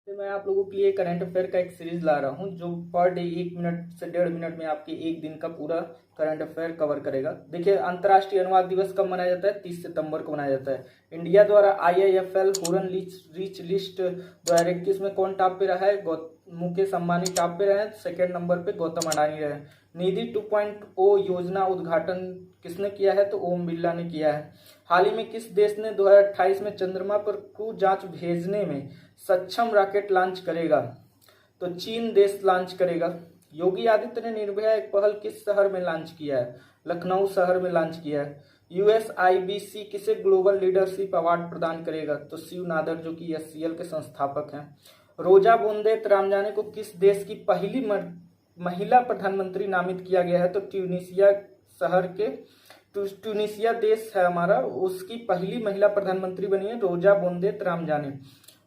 मैं आप लोगों के लिए करंट अफेयर का एक सीरीज ला रहा हूँ जो पर डे 1 मिनट से 1.5 मिनट में आपके एक दिन का पूरा करंट अफेयर कवर करेगा। देखिए, अंतर्राष्ट्रीय अनुवाद दिवस कब मनाया जाता है? 30 सितंबर को मनाया जाता है। इंडिया द्वारा IIFL हुरन रीच लिस्ट 2021 में कौन टॉप पे रहा है? मुकेश अंबानी टॉप पे रहे हैं। सेकेंड नंबर पे गौतम अडानी रहे। निधि 2.0 योजना उद्घाटन किसने किया है? तो ओम बिरला ने किया है। हाल ही में किस देश ने 2028 में चंद्रमा पर क्रू जांच भेजने में सक्षम रॉकेट लॉन्च करेगा? तो चीन देश लॉन्च करेगा। योगी आदित्य ने निर्भया एक पहल किस शहर में लॉन्च किया है? लखनऊ शहर में लॉन्च किया है। USIBC किसे ग्लोबल लीडरशिप अवार्ड प्रदान करेगा? तो शिव नादर, जो कि SCL के संस्थापक हैं। रोजा बोंदेत रामजाने को किस देश की पहली महिला प्रधानमंत्री नामित किया गया है? तो ट्यूनीशिया शहर के ट्यूनीशिया देश है हमारा, उसकी पहली महिला प्रधानमंत्री बनी है रोजा बोंदेत रामजाने।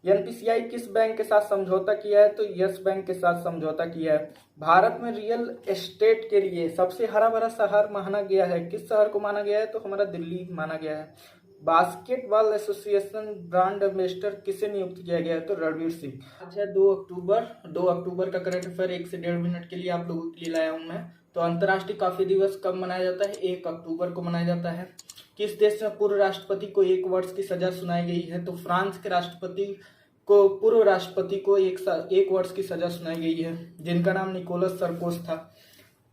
NPCI किस बैंक के साथ समझौता किया है? तो यस बैंक के साथ समझौता किया है। भारत में रियल एस्टेट के लिए सबसे हरा भरा शहर माना गया है। किस शहर को माना गया है? तो हमारा दिल्ली माना गया है। बास्केटबॉल एसोसिएशन ब्रांड एम्बेसडर किसे नियुक्त किया गया है? तो रणवीर सिंह। आज है 2 अक्टूबर का करंट अफेयर 1 से 1.5 मिनट के लिए आप लोगों के लिए लाया हूं मैं। तो अंतर्राष्ट्रीय कॉफी दिवस कब मनाया जाता है? 1 अक्टूबर को मनाया जाता है। किस देश में पूर्व राष्ट्रपति को 1 वर्ष की सजा सुनाई गई है? तो फ्रांस के पूर्व राष्ट्रपति को 1 वर्ष की सजा सुनाई गई है, जिनका नाम निकोलस सरकोज था।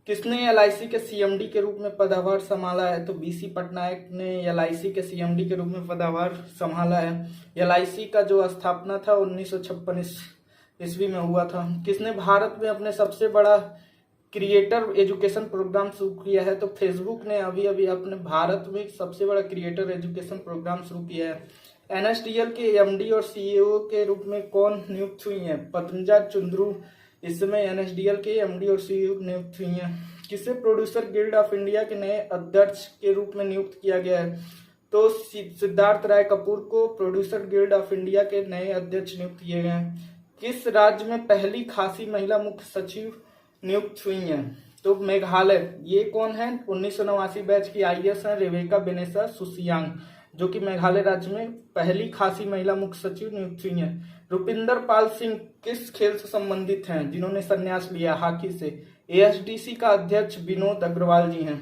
किसने LIC के CMD के रूप में पदभार संभाला है? तो BC पटनायक ने LIC के CMD के रूप में पदभार संभाला है। LIC का जो स्थापना था 1956 ईस्वी में हुआ था। किसने भारत में अपने सबसे बड़ा क्रिएटर एजुकेशन प्रोग्राम शुरू किया है? तो फेसबुक ने अभी अपने भारत में सबसे बड़ा क्रिएटर एजुकेशन प्रोग्राम शुरू किया है। NSDL के MD और CEO के रूप में कौन नियुक्त हुई हैं? पतंजा चुंद्रू इस समय NSDL के MD और CEO नियुक्त हुई हैं। किसे प्रोड्यूसर गिल्ड ऑफ इंडिया के नए अध्यक्ष के रूप में नियुक्त किया गया है? तो सिद्धार्थ राय कपूर को प्रोड्यूसर गिल्ड ऑफ इंडिया के नए अध्यक्ष नियुक्त किए गए हैं। किस राज्य में पहली खासी महिला मुख्य सचिव नियुक्त हुई हैं? तो मेघालय। ये कौन है? 1989 बैच की IAS है रेवेका बेनेसा सुसियांग, जो कि मेघालय राज्य में पहली खासी महिला मुख्य सचिव नियुक्त हुई हैं। रुपिंदर पाल सिंह किस खेल से संबंधित हैं जिन्होंने संन्यास लिया? हॉकी से। ASDC का अध्यक्ष विनोद अग्रवाल जी हैं।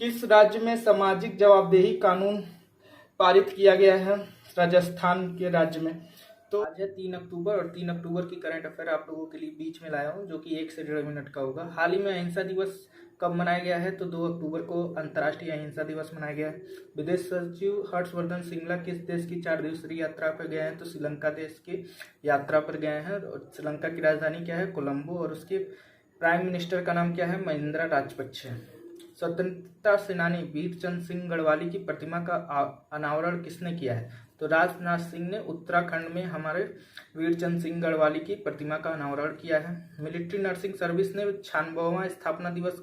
किस राज्य में सामाजिक जवाबदेही कानून पारित किया गया है? राजस्थान के राज्य में। तो आज है 3 अक्टूबर और 3 अक्टूबर की करंट अफेयर आप लोगों के लिए बीच में लाया हूँ, जो कि 1 से 1.5 मिनट का होगा। हाल ही में अहिंसा दिवस कब मनाया गया है? तो 2 अक्टूबर को अंतर्राष्ट्रीय अहिंसा दिवस मनाया गया है। विदेश सचिव हर्षवर्धन श्रृंगला किस देश की 4 दिवसीय यात्रा पर गए हैं? तो श्रीलंका देश की यात्रा पर गए हैं। और श्रीलंका की राजधानी क्या है? कोलंबो। और उसके प्राइम मिनिस्टर का नाम क्या है? महिंद्रा राजपक्षे। स्वतंत्रता सेनानी वीरचंद सिंह गढ़वाली की प्रतिमा का अनावरण किसने किया है? तो राजनाथ सिंह ने उत्तराखंड में हमारे वीरचंद सिंह गढ़वाली की प्रतिमा का अनावरण किया है। मिलिट्री नर्सिंग सर्विस ने 96वां स्थापना दिवस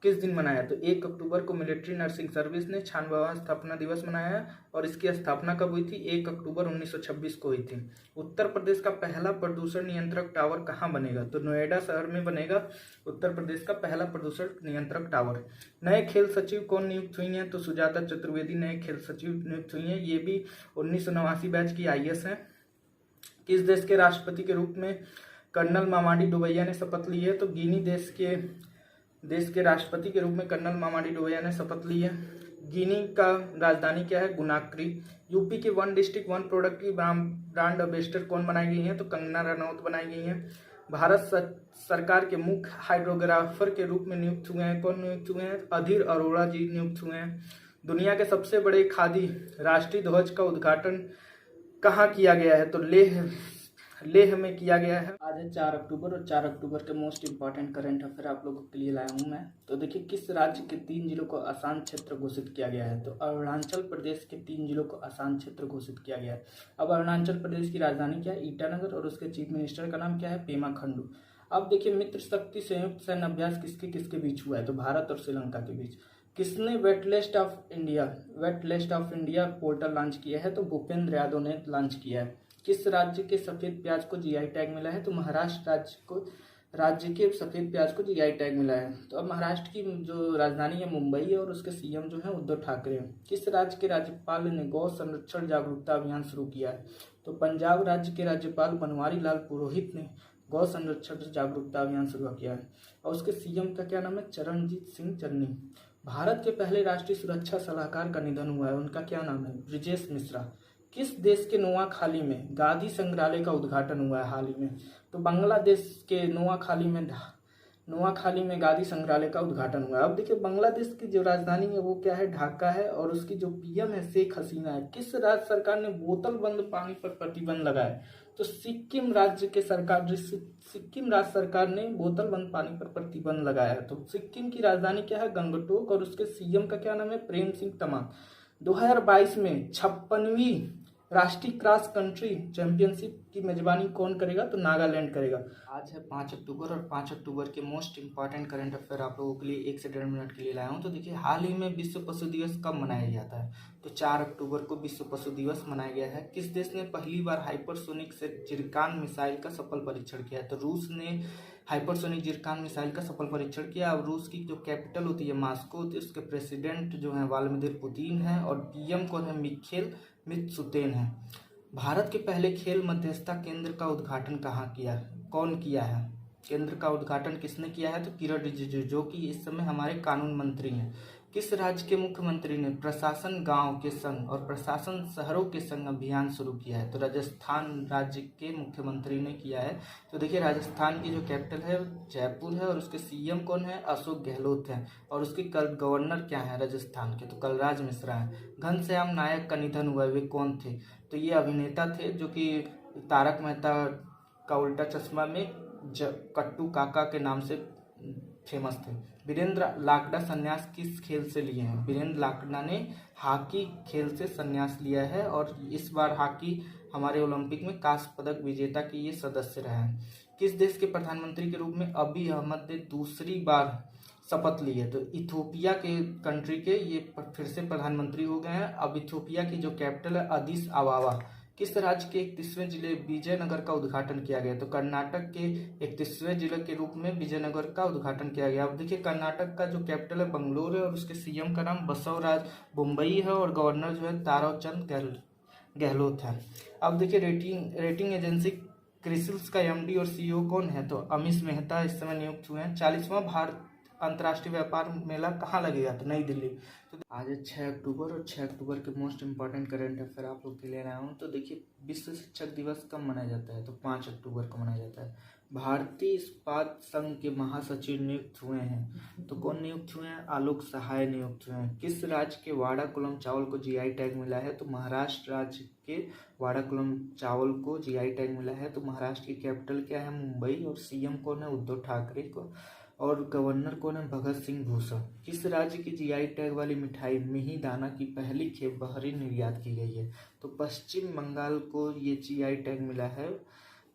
किस दिन मनाया? तो 1 अक्टूबर को मिलिट्री नर्सिंग सर्विस ने 96वां स्थापना दिवस मनाया है। और इसकी स्थापना कब हुई थी? 1 अक्टूबर 1926 को हुई थी। उत्तर प्रदेश का पहला प्रदूषण नियंत्रक टावर कहाँ बनेगा? तो नोएडा शहर में बनेगा उत्तर प्रदेश का पहला प्रदूषण नियंत्रक टावर। नए खेल सचिव कौन नियुक्त हुई हैं? तो सुजाता चतुर्वेदी नए खेल सचिव नियुक्त हुई हैं। ये भी 1989 बैच की IAS हैं। किस देश के राष्ट्रपति के रूप में कर्नल मामाडी डुबैया ने शपथ ली है? तो गिनी देश के राष्ट्रपति के रूप में कर्नल मामाडी डुबैया ने शपथ ली है। गिनी का राजधानी क्या है? गुनाक्री। यूपी के 1 डिस्ट्रिक्ट 1 प्रोडक्ट की ब्रांड एम्बेसडर कौन बनाई गई हैं? तो कंगना रनौत बनाई गई हैं। भारत सरकार के मुख्य हाइड्रोग्राफर के रूप में नियुक्त हुए हैं। कौन नियुक्त हुए हैं? अधीर अरोड़ा जी नियुक्त हुए हैं। दुनिया के सबसे बड़े खादी राष्ट्रीय ध्वज का उद्घाटन कहाँ किया गया है? तो लेह में किया गया है। आज है 4 अक्टूबर और 4 अक्टूबर के मोस्ट इंपॉर्टेंट करंट अफेयर आप लोगों के लिए लाया हूँ मैं। तो देखिए, किस राज्य के 3 जिलों को आसान क्षेत्र घोषित किया गया है? तो अरुणाचल प्रदेश के 3 जिलों को आसान क्षेत्र घोषित किया गया है। अब अरुणाचल प्रदेश की राजधानी क्या है? ईटानगर। और उसके चीफ मिनिस्टर का नाम क्या है? पेमा खंडू। अब देखिए, मित्र शक्ति संयुक्त सैन्य अभ्यास किसके किसके बीच हुआ है? तो भारत और श्रीलंका के बीच। किसने waitlist of India portal launch किया है? तो भूपेंद्र यादव ने लॉन्च किया है। किस राज्य के सफेद प्याज को GI टैग मिला है? तो महाराष्ट्र राज्य के सफेद प्याज को जीआई टैग मिला है। तो अब महाराष्ट्र की जो राजधानी है मुंबई है और उसके सीएम जो है उद्धव ठाकरे हैं। किस राज्य के राज्यपाल ने गौ संरक्षण जागरूकता अभियान शुरू किया है? तो पंजाब राज्य के राज्यपाल बनवारी लाल पुरोहित ने गौ संरक्षण जागरूकता अभियान शुरू किया है और उसके सीएम का क्या नाम है? चरणजीत सिंह चन्नी। भारत के पहले राष्ट्रीय सुरक्षा सलाहकार का निधन हुआ है, उनका क्या नाम है? ब्रिजेश मिश्रा। किस देश के नोआखाली में गांधी संग्रहालय का उद्घाटन हुआ है हाल ही में? तो बांग्लादेश के नोआखाली में गांधी संग्रहालय का उद्घाटन हुआ है। अब देखिए बांग्लादेश की जो राजधानी है वो क्या है? ढाका है और उसकी जो पीएम है शेख हसीना है। किस राज्य सरकार ने बोतल बंद पानी पर प्रतिबंध लगाया है? तो सिक्किम राज्य सरकार ने बोतल बंद पानी पर प्रतिबंध लगाया है। तो सिक्किम की राजधानी क्या है? गंगटोक और उसके सीएम का क्या नाम है? प्रेम सिंह तमांग। 2022 में 56वीं राष्ट्रीय क्रॉस कंट्री चैंपियनशिप की मेजबानी कौन करेगा? तो नागालैंड करेगा। आज है 5 अक्टूबर और 5 अक्टूबर के मोस्ट इंपॉर्टेंट करंट अफेयर आप लोगों के लिए 1 से 1.5 मिनट के लिए लाया हूँ। तो देखिए हाल ही में विश्व पशु दिवस कब मनाया जाता है? तो 4 अक्टूबर को विश्व पशु दिवस मनाया गया है। किस देश ने पहली बार हाइपरसोनिक से जिरकान मिसाइल का सफल परीक्षण किया है? तो रूस ने हाइपरसोनिक जिरकान मिसाइल का सफल परीक्षण किया। अब रूस की जो कैपिटल होती है मॉस्को होती है, उसके प्रेसिडेंट जो है व्लादिमीर पुतिन है और पीएम कौन है? मिखेल मित्सुतेन है। भारत के पहले खेल मध्यस्थता केंद्र का उद्घाटन कौन किया है? केंद्र का उद्घाटन किसने किया है? तो किरण रिजिजू, जो कि इस समय हमारे कानून मंत्री हैं। किस राज्य के मुख्यमंत्री ने प्रशासन गांव के संग और प्रशासन शहरों के संग अभियान शुरू किया है? तो राजस्थान राज्य के मुख्यमंत्री ने किया है। तो देखिए राजस्थान की जो कैपिटल है जयपुर है और उसके सीएम कौन है? अशोक गहलोत हैं और उसके गवर्नर क्या है राजस्थान के? तो कलराज मिश्रा हैं। घनश्याम नायक का निधन हुआ, वे कौन थे? तो ये अभिनेता थे जो कि तारक मेहता का उल्टा चश्मा में कट्टू काका के नाम से फेमस थे। वीरेंद्र लाकड़ा संन्यास किस खेल से लिए हैं? वीरेंद्र लाकड़ा ने हॉकी खेल से संन्यास लिया है और इस बार हॉकी हमारे ओलंपिक में कांस्य पदक विजेता के ये सदस्य रहे हैं। किस देश के प्रधानमंत्री के रूप में अबी अहमद ने दूसरी बार शपथ ली है? तो इथोपिया के कंट्री के ये फिर से प्रधानमंत्री हो गए हैं। अब इथोपिया की जो कैपिटल है अदिस अबाबा। किस राज्य के 31वें जिले विजयनगर का उद्घाटन किया गया? तो कर्नाटक के 31वें जिले के रूप में विजयनगर का उद्घाटन किया गया। अब देखिए कर्नाटक का जो कैपिटल है बंगलोर है और उसके सीएम का नाम बसवराज बोम्मई है और गवर्नर जो है ताराचंद गहलोत है। अब देखिए रेटिंग एजेंसी क्रिसिल्स का एमडी और सीईओ कौन है? तो अमीश मेहता इस समय नियुक्त हुए हैं। 40वां भारत अंतर्राष्ट्रीय व्यापार मेला कहाँ लगेगा? तो नई दिल्ली। तो आज है 6 अक्टूबर और 6 अक्टूबर के मोस्ट इंपॉर्टेंट करंट अफेयर आप लोग के लिए लाया हूँ। तो देखिए विश्व शिक्षक दिवस कब मनाया जाता है? तो 5 अक्टूबर को मनाया जाता है। भारतीय इस्पात संघ के महासचिव नियुक्त हुए हैं। तो कौन नियुक्त हुए हैं? आलोक सहाय नियुक्त हुए हैं। किस राज्य के वाड़ाकुलम चावल को जीआई टैग मिला है? तो महाराष्ट्र राज्य के वाड़ाकुलम चावल को जीआई टैग मिला है। तो महाराष्ट्र की कैपिटल क्या है? मुंबई और सीएम कौन है? उद्धव ठाकरे को और गवर्नर कौन है? भगत सिंह भूषण। किस राज्य की जीआई टैग वाली मिठाई मिही दाना की पहली खेप बहरीन निर्यात की गई है? तो पश्चिम बंगाल को ये जीआई टैग मिला है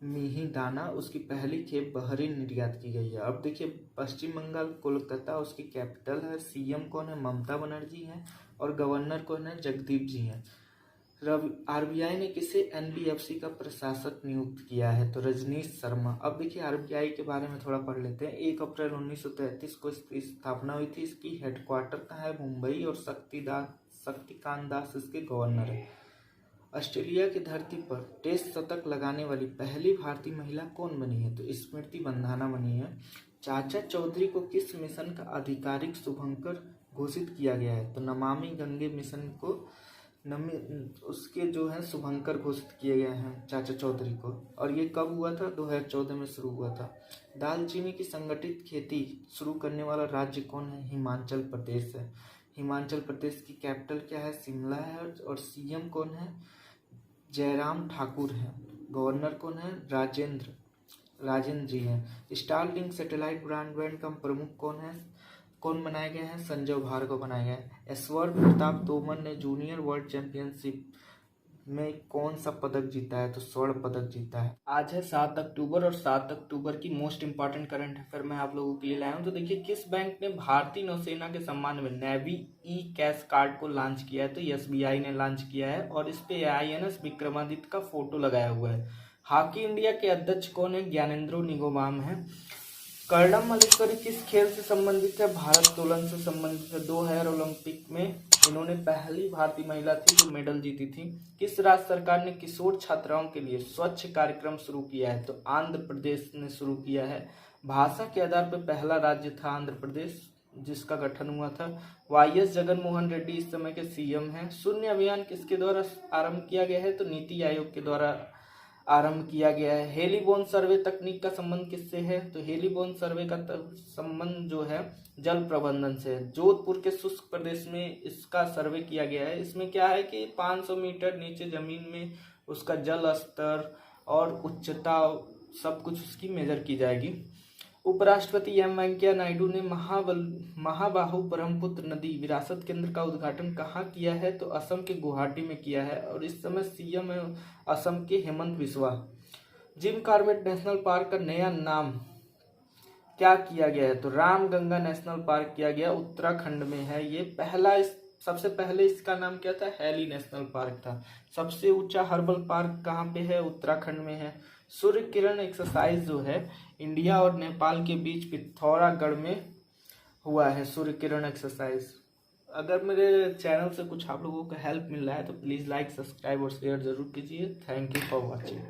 मिही दाना, उसकी पहली खेप बहरीन निर्यात की गई है। अब देखिए पश्चिम बंगाल कोलकाता उसकी कैपिटल है। सीएम कौन है? ममता बनर्जी हैं और गवर्नर कौन है? जगदीप जी हैं। आरबीआई ने किसे एनबीएफसी का प्रशासक नियुक्त किया है? तो रजनीश शर्मा। अब देखिए आरबीआई के बारे में थोड़ा पढ़ लेते हैं। 1 अप्रैल 1933 को इसकी स्थापना हुई थी। इसकी हेडक्वार्टर कहाँ है? मुंबई और शक्तिकांत दास इसके गवर्नर है। ऑस्ट्रेलिया की धरती पर टेस्ट शतक लगाने वाली पहली भारतीय महिला कौन बनी है? तो स्मृति मंधाना बनी है। चाचा चौधरी को किस मिशन का आधिकारिक शुभंकर घोषित किया गया है? तो नमामि गंगे मिशन को उसके जो है शुभंकर घोषित किए गए हैं चाचा चौधरी को। और ये कब हुआ था? 2014 में शुरू हुआ था। दालचीनी की संगठित खेती शुरू करने वाला राज्य कौन है? हिमाचल प्रदेश है। हिमाचल प्रदेश की कैपिटल क्या है? शिमला है और सीएम कौन है? जयराम ठाकुर है। गवर्नर कौन है? राजेंद्र जी हैं। स्टारलिंक सैटेलाइट ब्रॉडबैंड का प्रमुख कौन बनाए गए हैं? संजय भार्गव बनाए गए हैं। ऐश्वर्य प्रताप तोमर ने जूनियर वर्ल्ड चैंपियनशिप में कौन सा पदक जीता है? तो स्वर्ण पदक जीता है। आज है 7 अक्टूबर और 7 अक्टूबर की मोस्ट इंपॉर्टेंट करंट अफेयर मैं आप लोगों के लिए लाया हूँ। तो देखिए किस बैंक ने भारतीय नौसेना के सम्मान में नेवी ई कैश कार्ड को लॉन्च किया है? तो एसबीआई ने लॉन्च किया है और इस पे आईएनएस विक्रमादित्य का फोटो लगाया हुआ है। हॉकी इंडिया के अध्यक्ष कौन है? ज्ञानेंद्रो निंगोबाम है। कर्णम मल्लेश्वरी किस खेल से संबंधित है? भारोत्तोलन से संबंधित है। 2000 ओलंपिक में इन्होंने पहली भारतीय महिला थी जो मेडल जीती थी। किस राज्य सरकार ने किशोर छात्राओं के लिए स्वच्छ कार्यक्रम शुरू किया है? तो आंध्र प्रदेश ने शुरू किया है। भाषा के आधार पर पहला राज्य था आंध्र प्रदेश जिसका गठन हुआ था। वाईएस जगन मोहन रेड्डी इस समय के सीएम हैं। शून्य अभियान किसके द्वारा आरंभ किया गया है? तो नीति आयोग के द्वारा आरंभ किया गया है। हेलीबोन सर्वे तकनीक का संबंध किससे है? तो हेलीबोन सर्वे का संबंध जो है जल प्रबंधन से है। जोधपुर के शुष्क प्रदेश में इसका सर्वे किया गया है। इसमें क्या है कि 500 मीटर नीचे जमीन में उसका जल स्तर और उच्चता सब कुछ उसकी मेजर की जाएगी। उपराष्ट्रपति एम वेंकैया नायडू ने महाबाहु ब्रह्मपुत्र नदी विरासत केंद्र का उद्घाटन कहाँ किया है? तो असम के गुवाहाटी में किया है और इस समय सीएम है असम के Hemant Biswa. Jim Corbett national park का नया नाम क्या किया गया है? तो रामगंगा नेशनल पार्क किया गया, उत्तराखंड में है ये। सबसे पहले इसका नाम क्या था? हैली नेशनल पार्क था। सबसे ऊंचा हर्बल पार्क कहाँ पे है? उत्तराखंड में है। सूर्य किरण एक्सरसाइज जो है इंडिया और नेपाल के बीच पिथौरागढ़ में हुआ है सूर्य किरण एक्सरसाइज। अगर मेरे चैनल से कुछ आप लोगों को हेल्प मिल रहा है तो प्लीज़ लाइक, सब्सक्राइब और शेयर जरूर कीजिए। Thank you for watching.